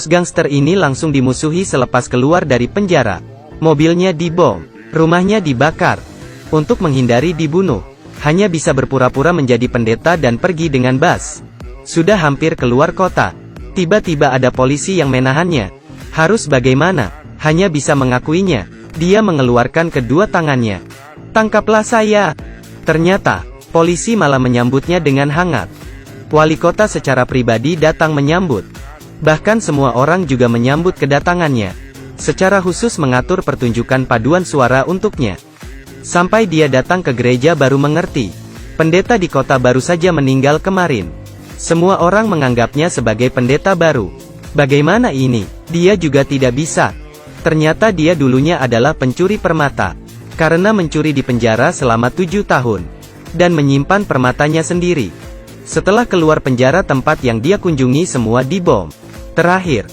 Gangster ini langsung dimusuhi selepas keluar dari penjara. Mobilnya dibom, rumahnya dibakar. Untuk menghindari dibunuh, hanya bisa berpura-pura menjadi pendeta dan pergi dengan bus. Sudah hampir keluar kota, tiba-tiba ada polisi yang menahannya. Harus bagaimana? Hanya bisa mengakuinya. Dia mengeluarkan kedua tangannya. "Tangkaplah saya!" Ternyata, polisi malah menyambutnya dengan hangat. Wali kota secara pribadi datang menyambut. Bahkan semua orang juga menyambut kedatangannya. Secara khusus mengatur pertunjukan paduan suara untuknya. Sampai dia datang ke gereja baru mengerti. Pendeta di kota baru saja meninggal kemarin. Semua orang menganggapnya sebagai pendeta baru. Bagaimana ini? Dia juga tidak bisa. Ternyata dia dulunya adalah pencuri permata. Karena mencuri di penjara selama 7 tahun. Dan menyimpan permatanya sendiri. Setelah keluar penjara tempat yang dia kunjungi semua dibom. Terakhir,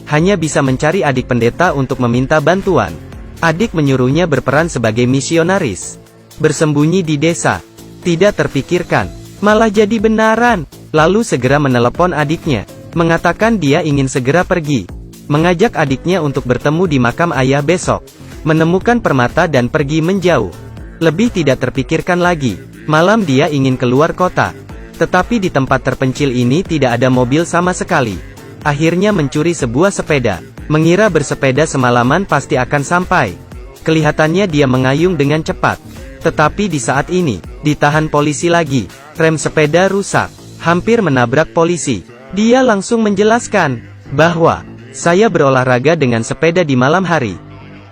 hanya bisa mencari adik pendeta untuk meminta bantuan. Adik menyuruhnya berperan sebagai misionaris. Bersembunyi di desa. Tidak terpikirkan, malah jadi benaran. Lalu segera menelepon adiknya. Mengatakan dia ingin segera pergi. Mengajak adiknya untuk bertemu di makam ayah besok. Menemukan permata dan pergi menjauh. Lebih tidak terpikirkan lagi. Malam dia ingin keluar kota. Tetapi di tempat terpencil ini tidak ada mobil sama sekali. Akhirnya mencuri sebuah sepeda. Mengira bersepeda semalaman pasti akan sampai. Kelihatannya dia mengayung dengan cepat. Tetapi di saat ini, ditahan polisi lagi. Rem sepeda rusak. Hampir menabrak polisi. Dia langsung menjelaskan bahwa saya berolahraga dengan sepeda di malam hari.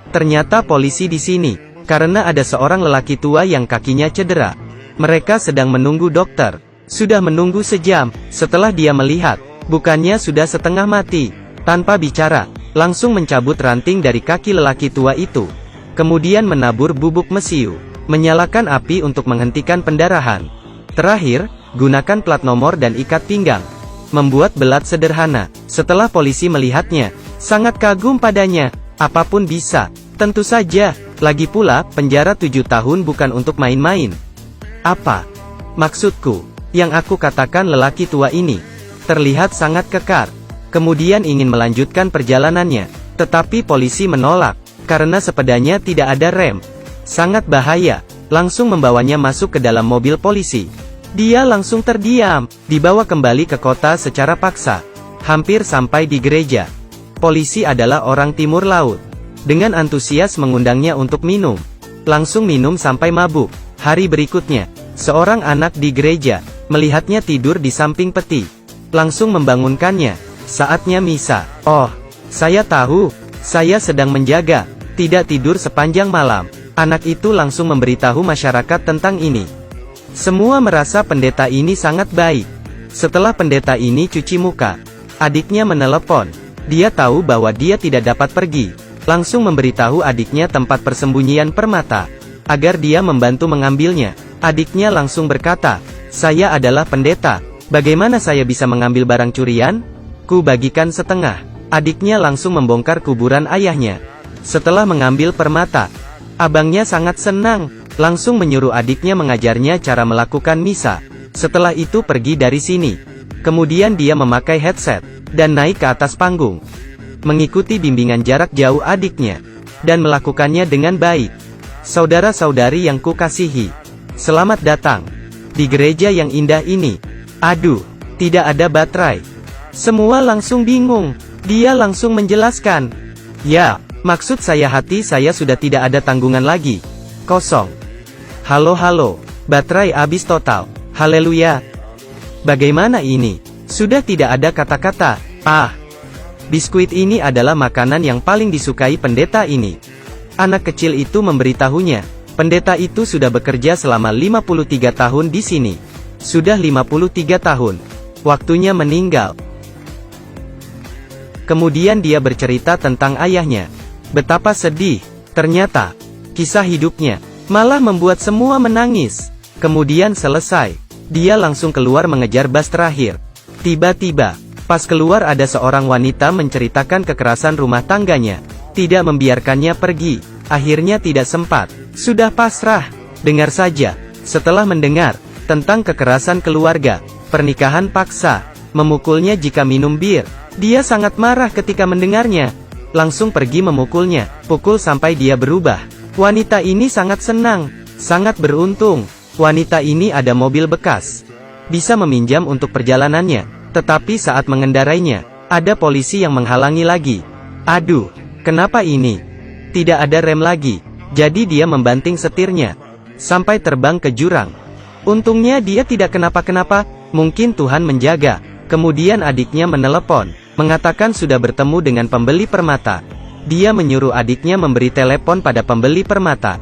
Ternyata polisi di sini karena ada seorang lelaki tua yang kakinya cedera. Mereka sedang menunggu dokter. Sudah menunggu sejam. Setelah dia melihat, bukannya sudah setengah mati. Tanpa bicara, langsung mencabut ranting dari kaki lelaki tua itu. Kemudian menabur bubuk mesiu. Menyalakan api untuk menghentikan pendarahan. Terakhir, gunakan plat nomor dan ikat pinggang. Membuat belat sederhana. Setelah polisi melihatnya, sangat kagum padanya. Apapun bisa. Tentu saja. Lagi pula, penjara 7 tahun bukan untuk main-main. Apa maksudku? Yang aku katakan lelaki tua ini terlihat sangat kekar. Kemudian ingin melanjutkan perjalanannya. Tetapi polisi menolak. Karena sepedanya tidak ada rem. Sangat bahaya. Langsung membawanya masuk ke dalam mobil polisi. Dia langsung terdiam. Dibawa kembali ke kota secara paksa. Hampir sampai di gereja. Polisi adalah orang Timur Laut. Dengan antusias mengundangnya untuk minum. Langsung minum sampai mabuk. Hari berikutnya, seorang anak di gereja melihatnya tidur di samping peti. Langsung membangunkannya. Saatnya misa. "Oh, saya tahu. Saya sedang menjaga. Tidak tidur sepanjang malam." Anak itu langsung memberitahu masyarakat tentang ini. Semua merasa pendeta ini sangat baik. Setelah pendeta ini cuci muka, adiknya menelepon. Dia tahu bahwa dia tidak dapat pergi. Langsung memberitahu adiknya tempat persembunyian permata. Agar dia membantu mengambilnya. Adiknya langsung berkata, "Saya adalah pendeta. Bagaimana saya bisa mengambil barang curian? Ku bagikan setengah." Adiknya langsung membongkar kuburan ayahnya. Setelah mengambil permata, abangnya sangat senang. Langsung menyuruh adiknya mengajarnya cara melakukan misa. Setelah itu pergi dari sini. Kemudian dia memakai headset dan naik ke atas panggung. Mengikuti bimbingan jarak jauh adiknya. Dan melakukannya dengan baik. Saudara-saudari yang kukasihi, selamat datang di gereja yang indah ini. Aduh, tidak ada baterai. Semua langsung bingung. Dia langsung menjelaskan. "Ya, maksud saya hati saya sudah tidak ada tanggungan lagi. Kosong. Halo, baterai habis total. Haleluya. Bagaimana ini? Sudah tidak ada kata-kata. Ah, biskuit ini adalah makanan yang paling disukai pendeta ini." Anak kecil itu memberitahunya. Pendeta itu sudah bekerja selama 53 tahun di sini. Sudah 53 tahun. Waktunya meninggal. Kemudian dia bercerita tentang ayahnya. Betapa sedih. Ternyata, kisah hidupnya malah membuat semua menangis. Kemudian selesai. Dia langsung keluar mengejar bus terakhir. Tiba-tiba, pas keluar ada seorang wanita menceritakan kekerasan rumah tangganya. Tidak membiarkannya pergi. Akhirnya tidak sempat. Sudah pasrah. Dengar saja. Setelah mendengar tentang kekerasan keluarga, pernikahan paksa, memukulnya jika minum bir, Dia sangat marah ketika mendengarnya. Langsung pergi memukulnya, pukul sampai dia berubah. Wanita ini sangat senang, sangat beruntung. Wanita ini ada mobil bekas, bisa meminjam untuk perjalanannya. Tetapi saat mengendarainya, ada polisi yang menghalangi lagi. Aduh, kenapa ini? Tidak ada rem lagi. Jadi dia membanting setirnya, sampai terbang ke jurang. Untungnya dia tidak kenapa-kenapa, mungkin Tuhan menjaga. Kemudian adiknya menelepon, mengatakan sudah bertemu dengan pembeli permata. Dia menyuruh adiknya memberi telepon pada pembeli permata.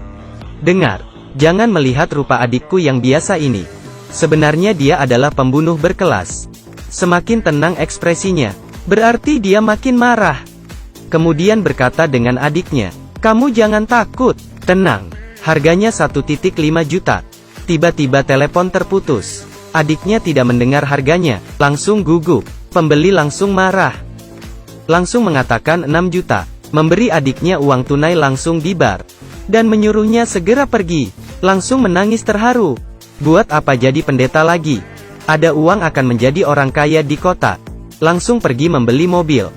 Dengar, jangan melihat rupa adikku yang biasa ini. Sebenarnya dia adalah pembunuh berkelas. Semakin tenang ekspresinya, berarti dia makin marah. Kemudian berkata dengan adiknya, kamu jangan takut, tenang, harganya 1,5 juta. Tiba-tiba telepon terputus. Adiknya tidak mendengar harganya, langsung gugup. Pembeli langsung marah. Langsung mengatakan 6 juta. Memberi adiknya uang tunai langsung di bar. Dan menyuruhnya segera pergi. Langsung menangis terharu. Buat apa jadi pendeta lagi? Ada uang akan menjadi orang kaya di kota. Langsung pergi membeli mobil.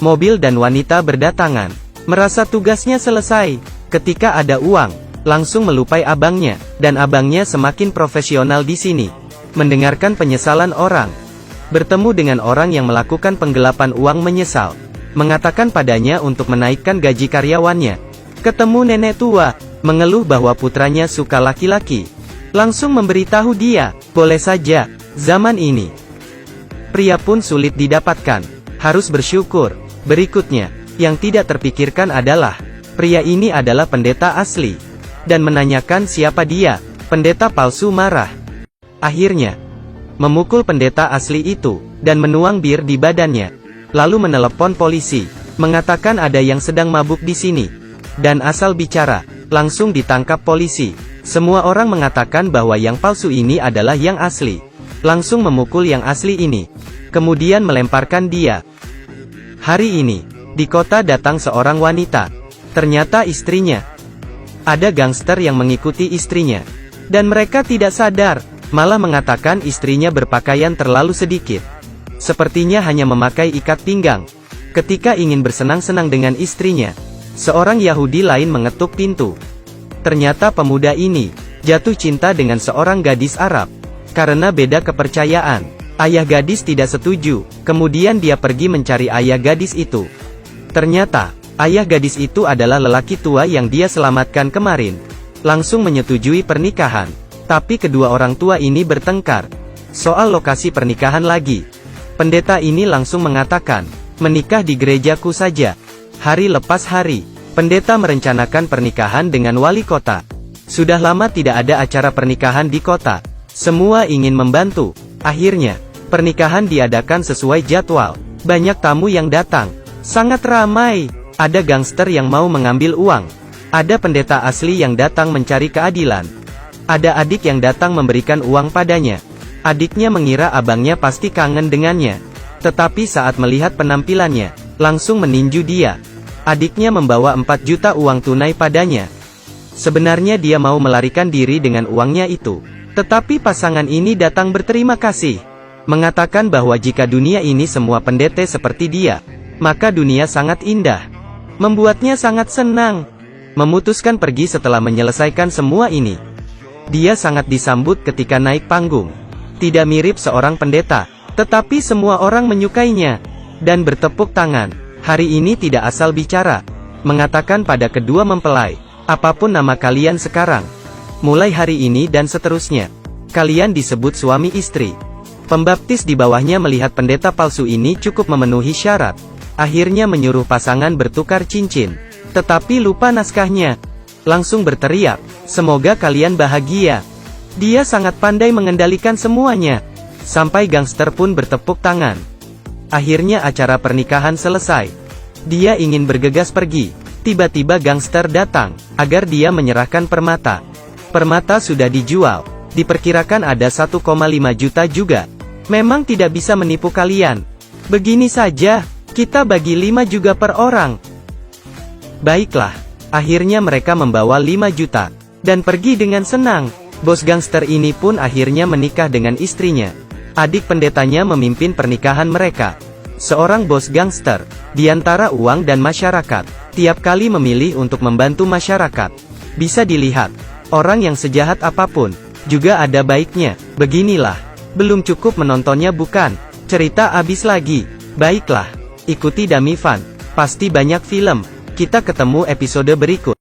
Mobil dan wanita berdatangan. Merasa tugasnya selesai. Ketika ada uang, langsung melupai abangnya. Dan abangnya semakin profesional di sini. Mendengarkan penyesalan orang. Bertemu dengan orang yang melakukan penggelapan uang menyesal. Mengatakan padanya untuk menaikkan gaji karyawannya. Ketemu nenek tua, mengeluh bahwa putranya suka laki-laki. Langsung memberitahu dia, boleh saja, zaman ini. Pria pun sulit didapatkan. Harus bersyukur. Berikutnya, yang tidak terpikirkan adalah, pria ini adalah pendeta asli. Dan menanyakan siapa dia, pendeta palsu marah. Akhirnya, memukul pendeta asli itu, dan menuang bir di badannya. Lalu menelepon polisi, mengatakan ada yang sedang mabuk di sini. Dan asal bicara, langsung ditangkap polisi. Semua orang mengatakan bahwa yang palsu ini adalah yang asli. Langsung memukul yang asli ini. Kemudian melemparkan dia. Hari ini, di kota datang seorang wanita. Ternyata istrinya. Ada gangster yang mengikuti istrinya. Dan mereka tidak sadar. Malah mengatakan istrinya berpakaian terlalu sedikit. Sepertinya hanya memakai ikat pinggang. Ketika ingin bersenang-senang dengan istrinya, seorang Yahudi lain mengetuk pintu. Ternyata pemuda ini jatuh cinta dengan seorang gadis Arab. Karena beda kepercayaan, ayah gadis tidak setuju. Kemudian dia pergi mencari ayah gadis itu. Ternyata, ayah gadis itu adalah lelaki tua yang dia selamatkan kemarin. Langsung menyetujui pernikahan. Tapi kedua orang tua ini bertengkar soal lokasi pernikahan lagi. Pendeta ini langsung mengatakan, menikah di gerejaku saja. Hari lepas hari, pendeta merencanakan pernikahan dengan wali kota. Sudah lama tidak ada acara pernikahan di kota. Semua ingin membantu. Akhirnya, pernikahan diadakan sesuai jadwal. Banyak tamu yang datang. Sangat ramai. Ada gangster yang mau mengambil uang. Ada pendeta asli yang datang mencari keadilan. Ada adik yang datang memberikan uang padanya. Adiknya mengira abangnya pasti kangen dengannya. Tetapi saat melihat penampilannya, langsung meninju dia. Adiknya membawa 4 juta uang tunai padanya. Sebenarnya dia mau melarikan diri dengan uangnya itu. Tetapi pasangan ini datang berterima kasih. Mengatakan bahwa jika dunia ini semua pendeta seperti dia, maka dunia sangat indah. Membuatnya sangat senang. Memutuskan pergi setelah menyelesaikan semua ini. Dia sangat disambut ketika naik panggung. Tidak mirip seorang pendeta, tetapi semua orang menyukainya. Dan bertepuk tangan. Hari ini tidak asal bicara. Mengatakan pada kedua mempelai, apapun nama kalian sekarang, mulai hari ini dan seterusnya, kalian disebut suami istri. Pembaptis di bawahnya melihat pendeta palsu ini cukup memenuhi syarat. Akhirnya menyuruh pasangan bertukar cincin. Tetapi lupa naskahnya. Langsung berteriak, semoga kalian bahagia. Dia sangat pandai mengendalikan semuanya. Sampai gangster pun bertepuk tangan. Akhirnya acara pernikahan selesai. Dia ingin bergegas pergi. Tiba-tiba gangster datang, agar dia menyerahkan permata. Permata sudah dijual. Diperkirakan ada 1,5 juta juga. Memang tidak bisa menipu kalian. Begini saja, kita bagi 5 juga per orang. Baiklah. Akhirnya mereka membawa 5 juta. Dan pergi dengan senang. Bos gangster ini pun akhirnya menikah dengan istrinya. Adik pendetanya memimpin pernikahan mereka. Seorang bos gangster, di antara uang dan masyarakat, tiap kali memilih untuk membantu masyarakat. Bisa dilihat, orang yang sejahat apapun, juga ada baiknya. Beginilah, belum cukup menontonnya bukan? Cerita abis lagi. Baiklah, ikuti Dami Fan, pasti banyak film. Kita ketemu episode berikut.